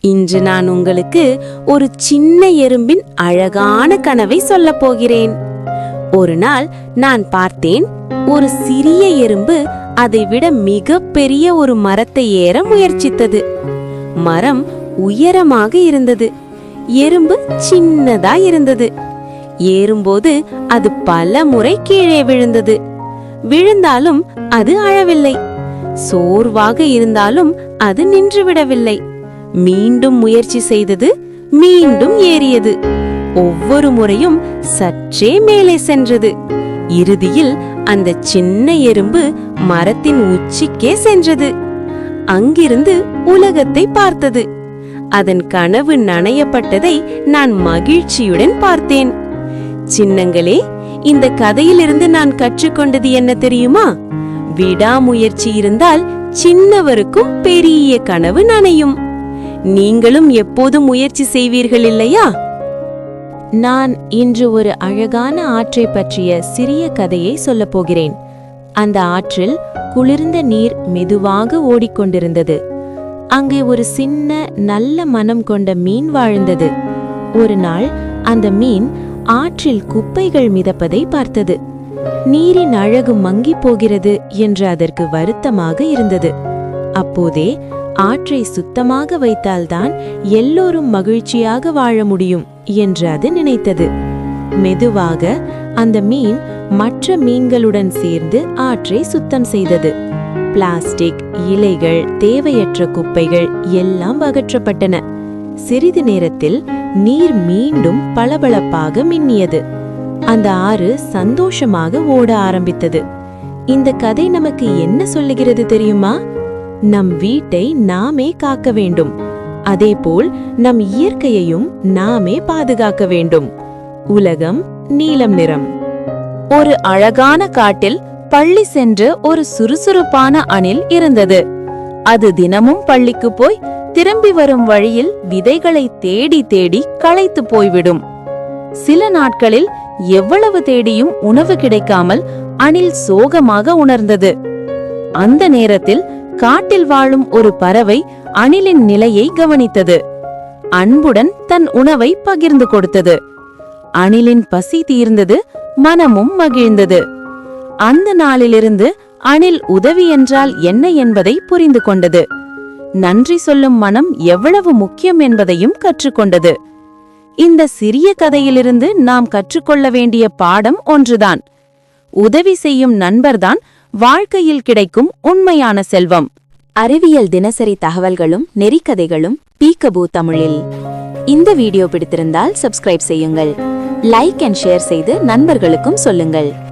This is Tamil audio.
இன்று நான் உங்களுக்கு ஒரு சின்ன எறும்பின் அழகான கனவை சொல்லப் போகிறேன். ஒரு நாள் நான் பார்த்தேன், ஒரு சிறிய எறும்பு அதைவிட மிக பெரிய ஒரு மரத்தை ஏற முயற்சித்தது. மரம் உயரமாக இருந்தது, எறும்பு சின்னதா இருந்தது. ஏறும்போது அது பல முறை கீழே விழுந்தது. விழுந்தாலும் அது அழவில்லை. சோர்வாக இருந்தாலும் அது நின்றுவிடவில்லை. மீண்டும் முயற்சி செய்தது, மீண்டும் ஏறியது. ஒவ்வொரு முறையும் சற்றே மேலே சென்றது. இறுதியில் அந்த சின்ன எறும்பு மரத்தின் உச்சிக்கே சென்றது. அங்கிருந்து உலகத்தை பார்த்தது. அதன் கனவு நனையப்பட்டதை நான் மகிழ்ச்சியுடன் பார்த்தேன். சின்னங்களே, இந்த கதையிலிருந்து நான் கற்றுக்கொண்டது என்ன தெரியுமா? விடாமுயற்சி இருந்தால் சின்னவருக்கும் பெரிய கனவு நனையும். நீங்களும் எப்போதும் முயற்சி செய்வீர்கள் இல்லையா? நான் இன்று ஒரு அழகான ஆற்றை பற்றிய சிறிய கதையை சொல்லப் போகிறேன். அந்த ஆற்றில் குளிர்ந்த நீர் மெதுவாக ஓடிக்கொண்டிருந்தது. அங்கே ஒரு சின்ன நல்ல மனம் கொண்ட மீன் வாழ்ந்தது. ஒரு நாள் அந்த மீன் ஆற்றில் குப்பைகள் மிதப்பதை பார்த்தது. நீரின் அழகு மங்கி போகிறது என்று அதற்கு வருத்தமாக இருந்தது. அப்போதே ஆற்றை சுத்தமாக வைத்தால்தான் எல்லோரும் மகிழ்ச்சியாக வாழ முடியும் என்று அது நினைத்தது. மெதுவாக அந்த மீன் மற்ற மீன்களுடன் சேர்ந்து ஆற்றை சுத்தம் செய்தது. பிளாஸ்டிக், இலைகள், தேவையற்ற குப்பைகள் எல்லாம் அகற்றப்பட்டன. சிறிது நேரத்தில் நீர் மீண்டும் பளபளப்பாக மின்னியது. அந்த ஆறு சந்தோஷமாக ஓட ஆரம்பித்தது. இந்த கதை நமக்கு என்ன சொல்லுகிறது தெரியுமா? நம் வீட்டை நாமே காக்க வேண்டும். அதேபோல் நம் இயற்கையையும் நாமே பாதுகாக்க வேண்டும். உலகம் நீலம் நிறம். ஒரு அழகான காட்டில் பள்ளி சென்று ஒரு சுறுசுறுப்பான அணில் இருந்தது. அது தினமும் பள்ளிக்கு போய் திரும்பி வரும் வழியில் விதைகளை தேடி தேடி களைத்து போய்விடும். சில நாட்களில் எவ்வளவு தேடியும் உணவு கிடைக்காமல் அணில் சோகமாக உணர்ந்தது. அந்த நேரத்தில் காட்டில் வாழும் ஒரு பறவை அணிலின் நிலையை கவனித்தது. அன்புடன் தன் உணவை பகிர்ந்து கொடுத்தது. அணிலின் பசி தீர்ந்தது, மனமும் மகிழ்ந்தது. அந்த நாளிலிருந்து அணில் உதவி என்றால் என்ன என்பதை புரிந்து கொண்டது. நன்றி சொல்லும் மனம் எவ்வளவு முக்கியம் என்பதையும் கற்றுக்கொண்டது. இந்த சிறிய கதையிலிருந்து நாம் கற்றுக்கொள்ள வேண்டிய பாடம் ஒன்றுதான். உதவி செய்யும் நண்பர்தான் வாழ்க்கையில் கிடைக்கும் உண்மையான செல்வம். அறிவியல் தினசரி தகவல்களும் நெறிக்கதைகளும் பீக்கபூ தமிழில். இந்த வீடியோ பிடித்திருந்தால் சப்ஸ்கிரைப் செய்யுங்கள். லைக் அண்ட் ஷேர் செய்து நண்பர்களுக்கும் சொல்லுங்கள்.